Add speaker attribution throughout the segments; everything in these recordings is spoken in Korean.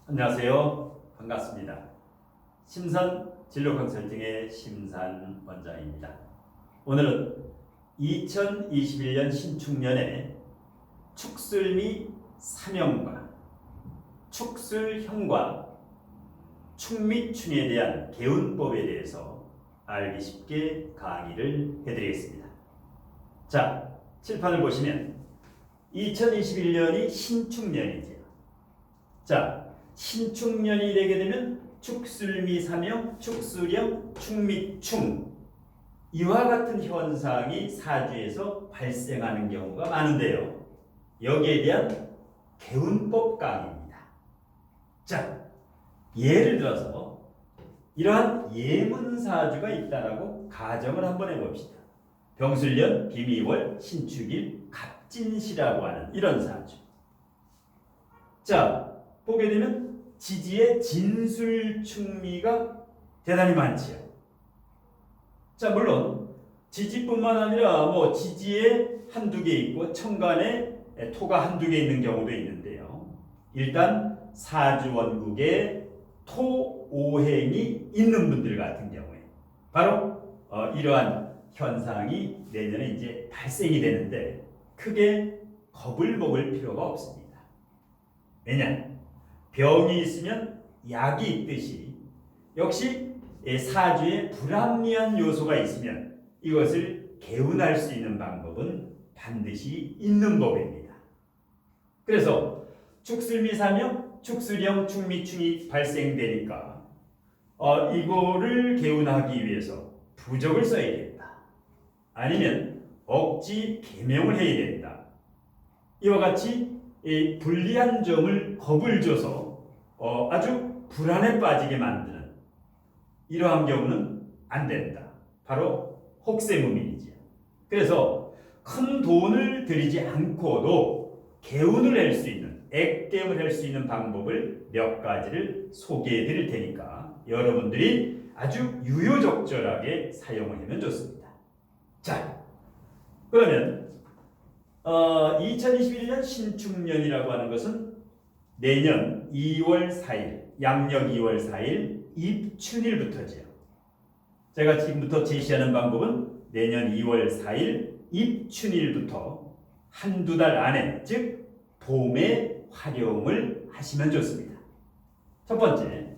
Speaker 1: 안녕하세요. 반갑습니다. 심산 진로 컨설팅의 심산 원장입니다. 오늘은 2021년 신축년에 축술 및 사명과 축술형과 축 및 춘에 대한 개운법에 대해서 알기 쉽게 강의를 해드리겠습니다. 자, 칠판을 보시면 2021년이 신축년이죠. 자, 신축년이 되게 되면 축술미 사명, 축술형, 축미충 이와 같은 현상이 사주에서 발생하는 경우가 많은데요. 여기에 대한 개운법 강의입니다. 자, 예를 들어서 이러한 예문사주가 있다라고 가정을 한번 해봅시다. 병술년, 비미월, 신축일, 갑진시라고 하는 이런 사주. 자, 보게 되면 지지의 진술충미가 대단히 많지요. 자, 물론 지지뿐만 아니라 지지에 한두 개 있고 천간에 토가 한두 개 있는 경우도 있는데요. 일단 사주 원국에 토 오행이 있는 분들 같은 경우에 바로 이러한 현상이 내년에 이제 발생이 되는데 크게 겁을 먹을 필요가 없습니다. 왜냐? 병이 있으면 약이 있듯이 역시 사주에 불합리한 요소가 있으면 이것을 개운할 수 있는 방법은 반드시 있는 법입니다. 그래서 축술미사명, 축술형, 축미충이 발생되니까 이거를 개운하기 위해서 부적을 써야겠다. 아니면 억지 계명을 해야 된다. 이와 같이 불리한 점을 겁을 줘서 아주 불안에 빠지게 만드는 이러한 경우는 안 된다. 바로 혹세무민이지요. 그래서 큰 돈을 들이지 않고도 개운을 할 수 있는, 액땜을 할 수 있는 방법을 몇 가지를 소개해 드릴 테니까 여러분들이 아주 유효적절하게 사용을 하면 좋습니다. 자, 그러면 2021년 신축년이라고 하는 것은 내년 2월 4일, 양력 2월 4일 입춘일부터지요. 제가 지금부터 제시하는 방법은 내년 2월 4일 입춘일부터 한두 달 안에, 즉 봄에 활용을 하시면 좋습니다. 첫 번째,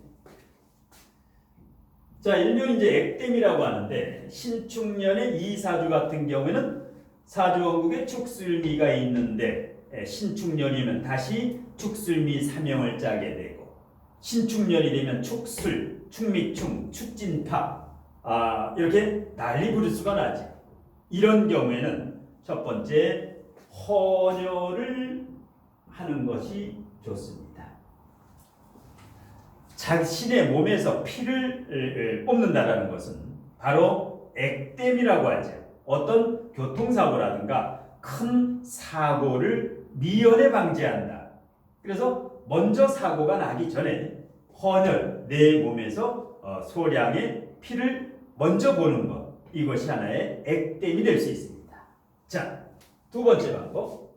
Speaker 1: 자, 일명 이제 액땜이라고 하는데 신축년의 이 사주 같은 경우에는 사주 원국에 축술미가 있는데 신축년이면 다시 축술미 사명을 짜게 되고 신축년이 되면 축술, 축미충, 축진파 이렇게 난리 부를 수가 나지. 이런 경우에는 첫 번째 헌혈을 하는 것이 좋습니다. 자신의 몸에서 피를 뽑는다라는 것은 바로 액땜이라고 하죠. 어떤 교통사고라든가 큰 사고를 미연에 방지한다. 그래서 먼저 사고가 나기 전에 헌혈, 내 몸에서 소량의 피를 먼저 보는 것, 이것이 하나의 액땜이 될 수 있습니다. 자, 두 번째 방법,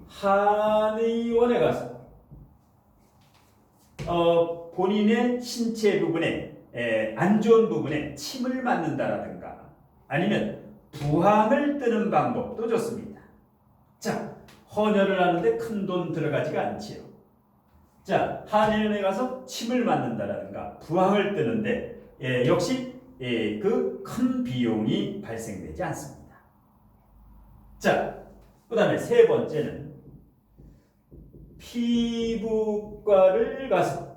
Speaker 1: 한의원에 가서 본인의 신체 부분에 안 좋은 부분에 침을 맞는다라든가 아니면 부항을 뜨는 방법도 좋습니다. 자, 헌혈을 하는데 큰 돈 들어가지가 않지요. 자, 한의원에 가서 침을 맞는다라든가 부항을 뜨는데 역시 그 큰 비용이 발생되지 않습니다. 자, 그 다음에 세 번째는 피부과를 가서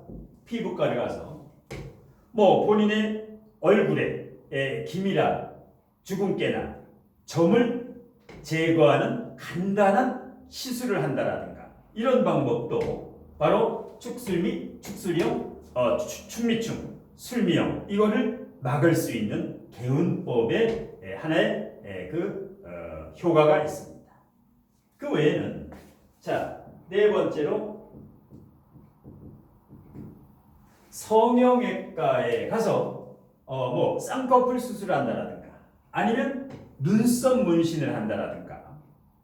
Speaker 1: 본인의 얼굴에 기미나 주근깨나 점을 제거하는 간단한 시술을 한다라든가 이런 방법도 바로 축술미, 축술형, 축미충, 술미형 이거를 막을 수 있는 개운법의 하나의 효과가 있습니다. 그 외에는 자, 네 번째로 성형외과에 가서 쌍꺼풀 수술을 한다라든가 아니면 눈썹 문신을 한다라든가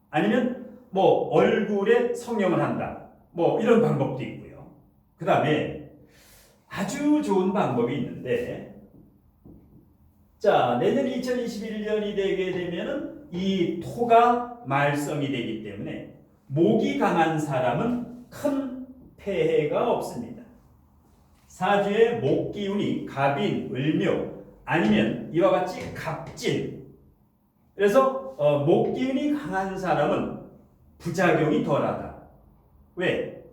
Speaker 1: 아니면 얼굴에 성형을 한다. 뭐 이런 방법도 있고요. 그 다음에 아주 좋은 방법이 있는데, 자, 내년 2021년이 되게 되면은 이 토가 말성이 되기 때문에 목이 강한 사람은 큰 폐해가 없습니다. 사주의 목 기운이 갑인, 을묘 아니면 이와 같이 갑진, 그래서 목 기운이 강한 사람은 부작용이 덜하다. 왜?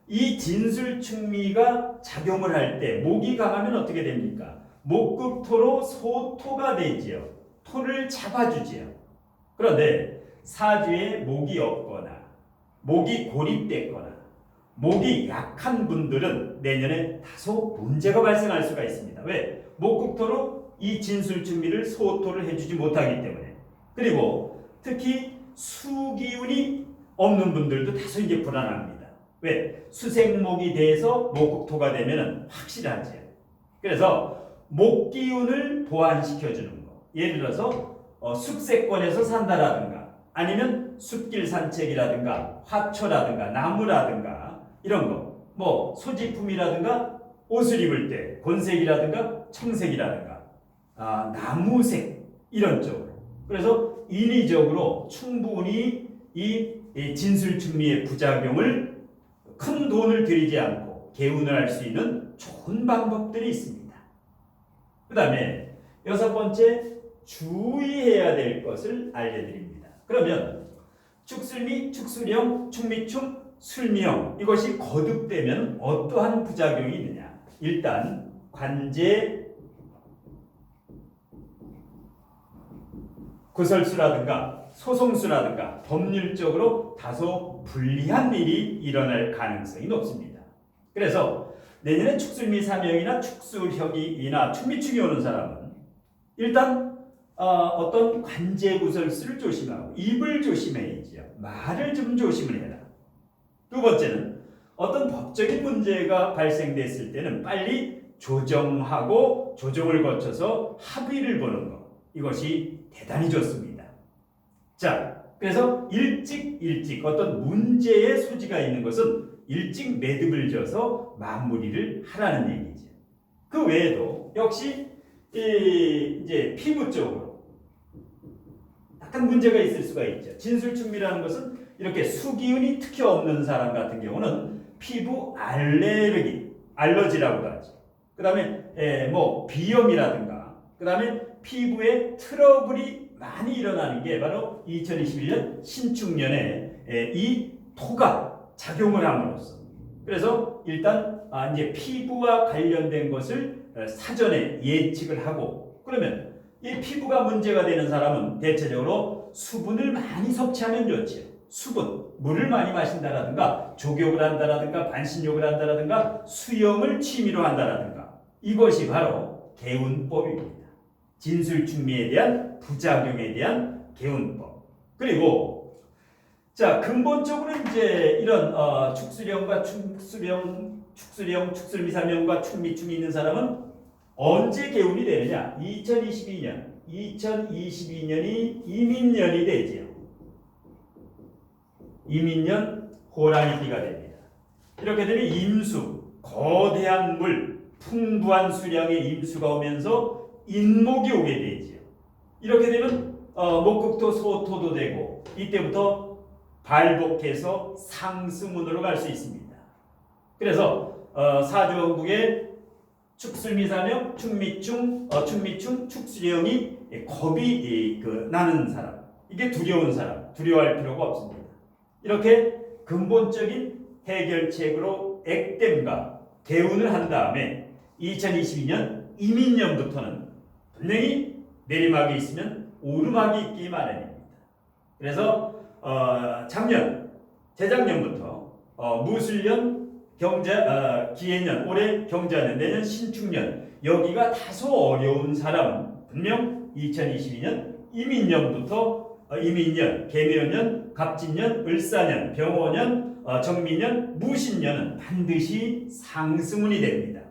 Speaker 1: 이 진술충미가 작용을 할 때 목이 강하면 어떻게 됩니까? 목극토로 소토가 되지요. 토를 잡아주지요. 그런데 사주에 목이 없거나 목이 고립됐거나 목이 약한 분들은 내년에 다소 문제가 발생할 수가 있습니다. 왜? 목극토로 이 진술충미를 소토를 해주지 못하기 때문에. 그리고 특히 수기운이 없는 분들도 다소 이제 불안합니다. 왜? 수생목이 돼서 목극토가 되면 확실하지. 그래서 목기운을 보완시켜주는 거. 예를 들어서 숲세권에서 산다라든가 아니면 숲길 산책이라든가 화초라든가 나무라든가 이런 거, 뭐 소지품이라든가 옷을 입을 때 곤색이라든가 청색이라든가 나무색 이런 쪽으로. 그래서 인위적으로 충분히 이 진술충미의 부작용을 큰 돈을 들이지 않고 개운을 할 수 있는 좋은 방법들이 있습니다. 그 다음에 6번째, 주의해야 될 것을 알려드립니다. 그러면 축술미, 축술형, 축미충, 술미형 이것이 거듭되면 어떠한 부작용이 있느냐. 일단 관제 구설수라든가 소송수라든가 법률적으로 다소 불리한 일이 일어날 가능성이 높습니다. 그래서 내년에 축술미 사명이나 축술혁이나 축미충이 오는 사람은 일단 어떤 관제구설수를 조심하고 입을 조심해야지요. 말을 좀 조심을 해라. 두 번째는 어떤 법적인 문제가 발생됐을 때는 빨리 조정하고 조정을 거쳐서 합의를 보는 것. 이것이 대단히 좋습니다. 자, 그래서 일찍 어떤 문제의 소지가 있는 것은 일찍 매듭을 져서 마무리를 하라는 얘기죠. 그 외에도 역시 이제 피부 쪽으로 약간 문제가 있을 수가 있죠. 진술충미라는 것은 이렇게 수기운이 특히 없는 사람 같은 경우는 피부 알러지라고도 하죠. 그 다음에 뭐 비염이라든가, 그 다음에 피부에 트러블이 많이 일어나는 게 바로 2021년 신축년에 이 토가 작용을 함으로써. 그래서 일단 이제 피부와 관련된 것을 사전에 예측을 하고, 그러면 이 피부가 문제가 되는 사람은 대체적으로 수분을 많이 섭취하면 좋지요. 수분, 물을 많이 마신다라든가 족욕을 한다라든가 반신욕을 한다라든가 수영을 취미로 한다라든가 이것이 바로 개운법입니다. 진술충미에 대한 부작용에 대한 개운법. 그리고 자, 근본적으로 이제 이런 축술형과 축술형, 축술미사명과 축미충이 있는 사람은 언제 개운이 되느냐? 2022년이 이민년이 되지요. 이민년 호랑이띠가 됩니다. 이렇게 되면 임수, 거대한 물, 풍부한 수량의 임수가 오면서 인목이 오게 되지요. 이렇게 되면 목극토, 소토도 되고 이때부터 발복해서 상승운으로 갈 수 있습니다. 그래서 사주원국의 축술미사명, 축미충, 축술형이 겁이 나는 사람, 이게 두려운 사람, 두려워할 필요가 없습니다. 이렇게 근본적인 해결책으로 액땜과 개운을 한 다음에 2022년 이민년부터는 분명히 내리막이 있으면 오르막이 있기 마련입니다. 그래서 재작년부터 무술년, 기해년, 올해 경자년, 내년 신축년 여기가 다소 어려운 사람은 분명 2022년 이민년부터 이민년, 개묘년, 갑진년, 을사년, 병호년, 정민년, 무신년은 반드시 상승운이 됩니다.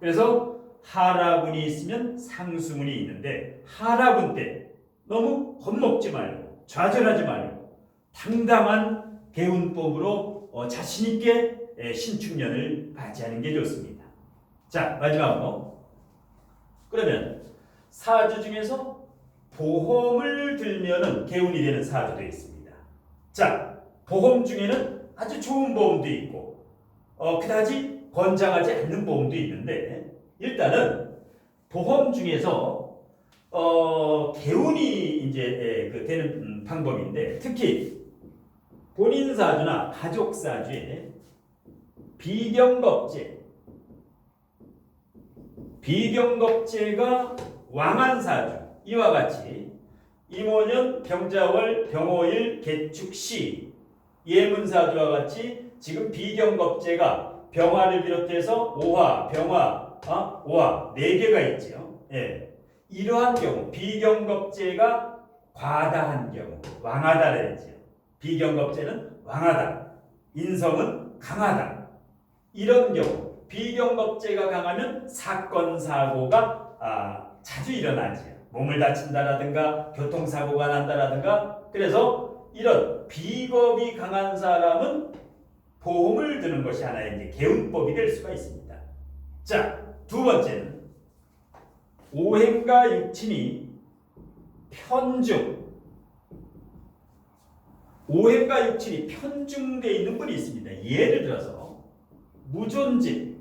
Speaker 1: 그래서 하락운이 있으면 상승운이 있는데 하락운 때 너무 겁먹지 말고 좌절하지 말고 당당한 개운법으로 자신 있게 신축년을 맞이하는 게 좋습니다. 자, 마지막으로 그러면 사주 중에서 보험을 들면은 개운이 되는 사주도 있습니다. 자, 보험 중에는 아주 좋은 보험도 있고 그다지 권장하지 않는 보험도 있는데 일단은 보험 중에서 개운이 이제 되는 방법인데 특히 본인 사주나 가족 사주에 비경겁제가 왕한 사주 이와 같이 임오년 병자월 병오일 개축시 예문사주와 같이 지금 비경겁제가 병화를 비롯해서 오화, 병화, 오화 4개가 있죠. 예. 이러한 경우 비경겁제가 과다한 경우 왕하다라 했죠. 비경겁제는 왕하다. 인성은 강하다. 이런 경우 비경겁제가 강하면 사건 사고가 자주 일어나죠. 몸을 다친다라든가 교통사고가 난다라든가 그래서 이런 비겁이 강한 사람은 보험을 드는 것이 하나의 이제 개운법이 될 수가 있습니다. 자, 두 번째는 오행과 육친이 오행과 육친이 편중되어 있는 분이 있습니다. 예를 들어서 무존집,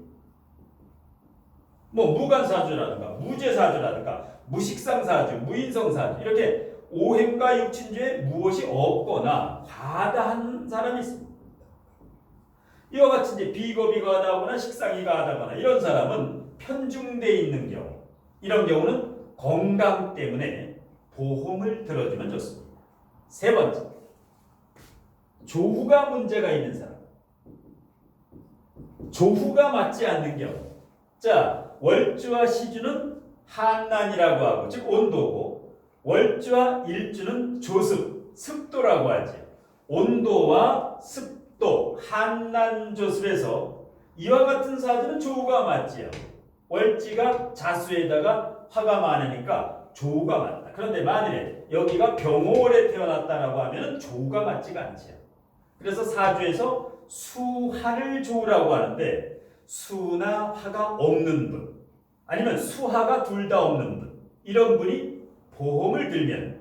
Speaker 1: 무간사주라든가 무죄사주라든가 무식상사주, 무인성사주 이렇게 오행과 육친주에 무엇이 없거나 과다한 사람이 있습니다. 이와 같이 이제 비겁이 과다하거나 식상이 과다하거나 이런 사람은 편중되어 있는 경우 이런 경우는 건강 때문에 보험을 들어주면 좋습니다. 세 번째, 조후가 문제가 있는 사람. 조후가 맞지 않는 경우. 자, 월주와 시주는 한난이라고 하고 즉 온도고 월주와 일주는 조습, 습도라고 하죠. 온도와 습도, 한난조습에서 이와 같은 사주는 조후가 맞지요. 월지가 자수에다가 화가 많으니까 조후가 맞다. 그런데 만일에 여기가 병오월에 태어났다라고 하면 조후가 맞지가 않지요. 그래서 사주에서 수화를 조후라고 하는데 수나 화가 없는 분 아니면 수화가 둘 다 없는 분 이런 분이 보험을 들면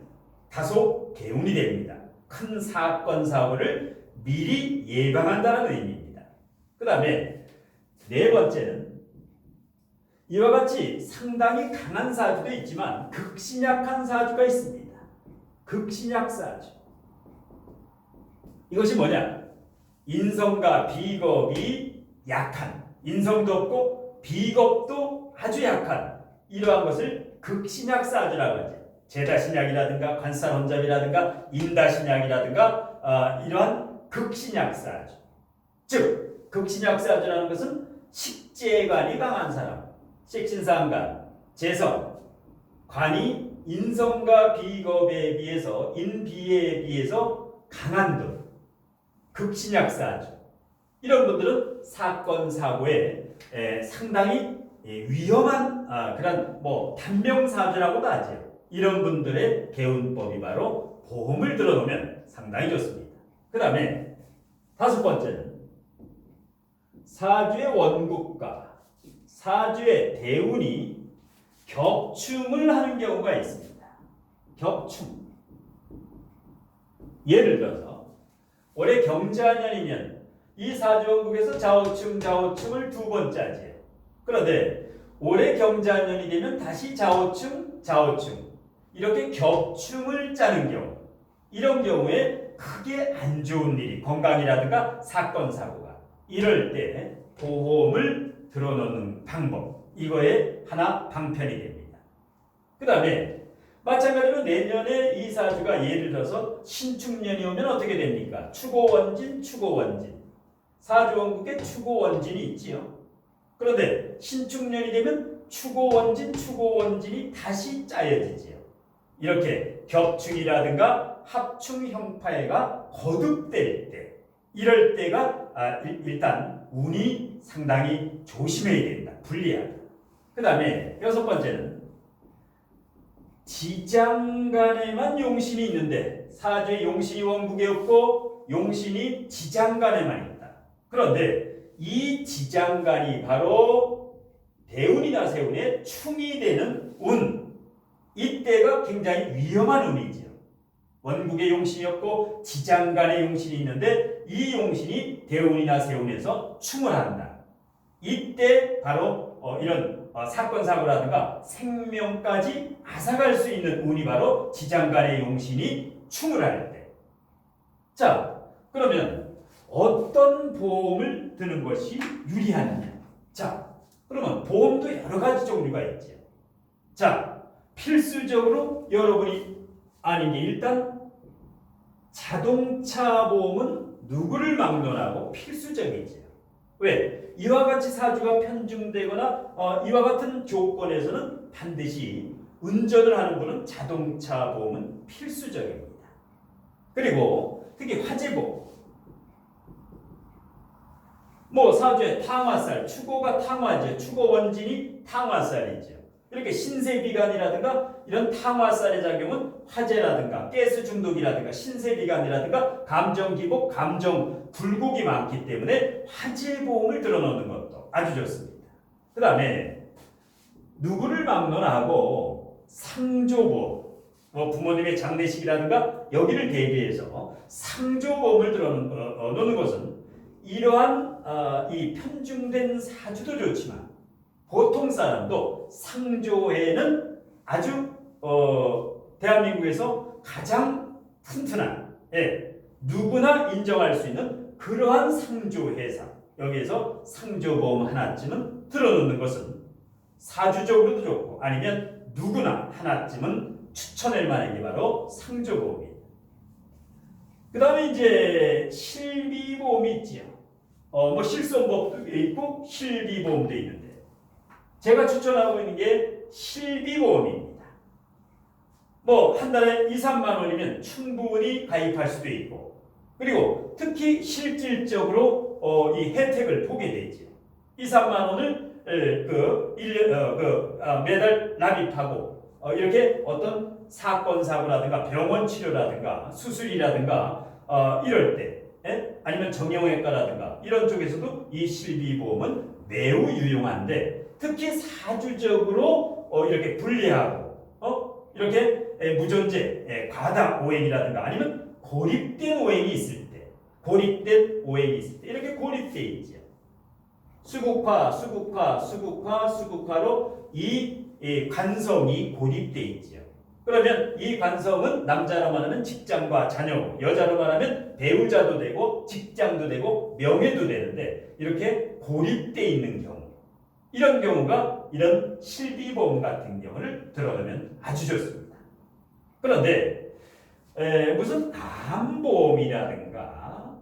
Speaker 1: 다소 개운이 됩니다. 큰 사건 사고를 미리 예방한다는 의미입니다. 그 다음에 네 번째는 이와 같이 상당히 강한 사주도 있지만 극신약한 사주가 있습니다. 극신약 사주. 이것이 뭐냐? 인성과 비겁이 약한, 인성도 없고 비겁도 아주 약한 이러한 것을 극신약 사주라고 하죠. 제다신약이라든가 관살혼잡이라든가 인다신약이라든가 이러한 극신약 사주. 즉 극신약 사주라는 것은 식재관이 강한 사람, 식신상관, 재성, 관이 인성과 비겁에 비해서 인비에 비해서 강한 분, 극신약 사주. 이런 분들은 사건 사고에 상당히 위험한 그런 단명 사주라고도 하죠. 이런 분들의 개운법이 바로 보험을 들어놓으면 상당히 좋습니다. 그 다음에 다섯 번째는 사주의 원국과 사주의 대운이 겹충을 하는 경우가 있습니다. 겹충. 예를 들어서 올해 경자년이면 이 사주원국에서 좌우충을 두 번 짜지요. 그런데 올해 경자년이 되면 다시 좌우충 이렇게 겹충을 짜는 경우 이런 경우에 크게 안 좋은 일이 건강이라든가 사건 사고가 이럴 때 보험을 들어놓는 방법 이거에 하나 방편이 됩니다. 그 다음에 마찬가지로 내년에 이 사주가 예를 들어서 신축년이 오면 어떻게 됩니까? 축오원진 사주원국에 축오원진이 있지요. 그런데 신축년이 되면 축오원진이 다시 짜여지지요. 이렇게 겹충이라든가 합충 형파가 거듭될 때 이럴 때가 일단 운이 상당히 조심해야 된다. 불리하다. 그 다음에 여섯 번째는 지장간에만 용신이 있는데 사주에 용신이 원국에 없고 용신이 지장간에만 있다. 그런데 이 지장간이 바로 대운이나 세운의 충이 되는 운, 이때가 굉장히 위험한 운이지요. 원국의 용신이었고 지장간의 용신이 있는데 이 용신이 대운이나 세운에서 충을 한다. 이때 바로 이런 사건 사고라든가 생명까지 앗아갈 수 있는 운이 바로 지장간의 용신이 충을 할 때. 자, 그러면 어떤 보험을 드는 것이 유리하느냐? 자, 그러면 보험도 여러 가지 종류가 있죠. 자, 필수적으로 여러분이 아닌 게 일단 자동차 보험은 누구를 막론하고 필수적이죠. 왜? 이와 같이 사주가 편중되거나 이와 같은 조건에서는 반드시 운전을 하는 분은 자동차 보험은 필수적입니다. 그리고 특히 화재보험. 뭐 사주에 탕화살, 축오가 탕화제, 축오 원진이 탕화살이죠. 이렇게 신세비관이라든가 이런 탕화살의 작용은 화재라든가 가스 중독이라든가 신세비관이라든가 감정기복, 감정 굴곡이 많기 때문에 화재보험을 들어놓는 것도 아주 좋습니다. 그 다음에 누구를 막론하고 상조보험, 뭐 부모님의 장례식이라든가 여기를 대비해서 상조보험을 들어놓는 것은 이러한 이 편중된 사주도 좋지만 보통 사람도 상조에는 아주 대한민국에서 가장 튼튼한 누구나 인정할 수 있는 그러한 상조회사, 여기에서 상조보험 하나쯤은 들어놓는 것은 사주적으로도 좋고 아니면 누구나 하나쯤은 추천할 만한 게 바로 상조보험입니다. 그 다음에 이제 실비보험이 있지요. 뭐 실손보험도 있고 실비보험도 있는데 제가 추천하고 있는 게 실비보험입니다. 뭐 한 달에 2, 3만 원이면 충분히 가입할 수도 있고 그리고 특히 실질적으로 이 혜택을 보게 되죠. 2, 3만 원을 매달 납입하고 이렇게 어떤 사건 사고라든가 병원 치료라든가 수술이라든가 이럴 때 아니면 정형외과라든가 이런 쪽에서도 이 실비보험은 매우 유용한데 특히 사주적으로 이렇게 불리하고 이렇게 무존재, 과다 오행이라든가 아니면 고립된 오행이 있을 때, 고립된 오행이 있을 때 이렇게 고립되어 있죠. 수국화로 이 관성이 고립되어 있죠. 그러면 이 관성은 남자로 말하면 직장과 자녀, 여자로 말하면 배우자도 되고 직장도 되고 명예도 되는데 이렇게 고립되어 있는 경우, 이런 경우가 이런 실비보험 같은 경우를 들어가면 아주 좋습니다. 그런데 무슨 암보험이라든가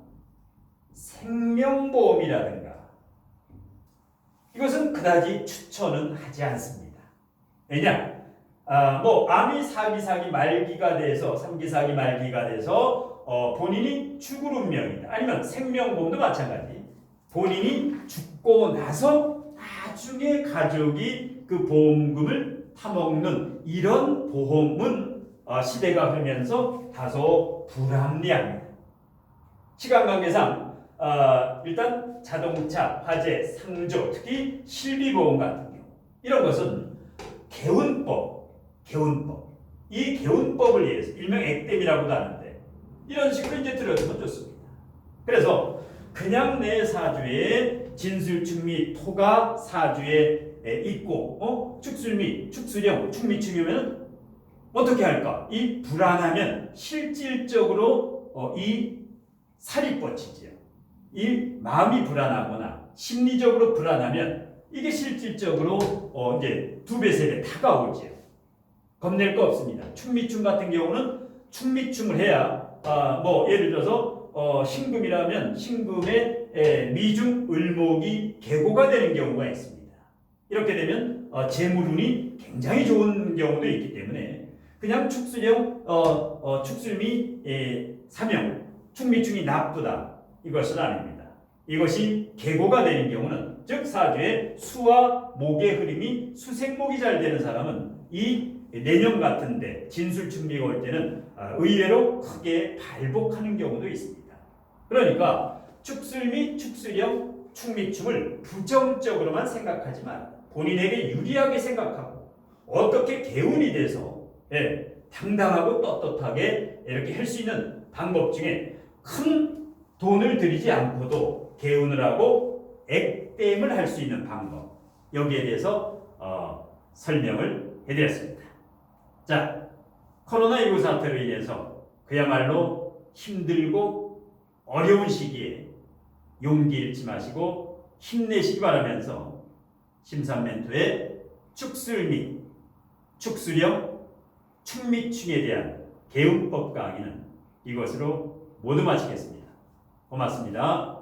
Speaker 1: 생명보험이라든가 이것은 그다지 추천은 하지 않습니다. 왜냐? 뭐 암이 4기 말기가 돼서 3기 4기 말기가 돼서 본인이 죽을 운명이다. 아니면 생명보험도 마찬가지. 본인이 죽고 나서 나중에 가족이 그 보험금을 타먹는 이런 보험은 시대가 흐르면서 다소 불합리합니다. 시간 관계상 일단 자동차, 화재, 상조, 특히 실비보험 같은 경우 이런 것은 개운법, 이 개운법을 위해서 일명 액땜이라고도 하는데 이런 식으로 이제 들어주면 좋습니다. 그래서 그냥 내 사주에 진술축미 토가 사주에 있고 축술미, 축술형, 축미축이면 어떻게 할까? 이 불안하면 실질적으로 이 살이 뻗치지요. 이 마음이 불안하거나 심리적으로 불안하면 이게 실질적으로 이제 2배, 3배 다가오지요. 겁낼 거 없습니다. 축미충 같은 경우는 축미충을 해야 뭐 예를 들어서 신금이라면 신금의 미중 을목이 계고가 되는 경우가 있습니다. 이렇게 되면 재물운이 굉장히 좋은 경우도 있기 때문에 그냥 축술형 축술미 사명 축미충이 나쁘다 이것은 아닙니다. 이것이 계고가 되는 경우는 즉 사주에 수와 목의 흐름이 수생목이 잘 되는 사람은 이 내년 같은데 진술축미가 올 때는 의외로 크게 발복하는 경우도 있습니다. 그러니까 축술 및 축술형 축미춤을 부정적으로만 생각하지만 본인에게 유리하게 생각하고 어떻게 개운이 돼서 당당하고 떳떳하게 이렇게 할 수 있는 방법 중에 큰 돈을 들이지 않고도 개운을 하고 액땜을 할 수 있는 방법, 여기에 대해서 설명을 해드렸습니다. 자, 코로나19 사태로 인해서 그야말로 힘들고 어려운 시기에 용기 잃지 마시고 힘내시기 바라면서 심산멘토의 축술 및 축술형 축미충에 대한 개운법 강의는 이것으로 모두 마치겠습니다. 고맙습니다.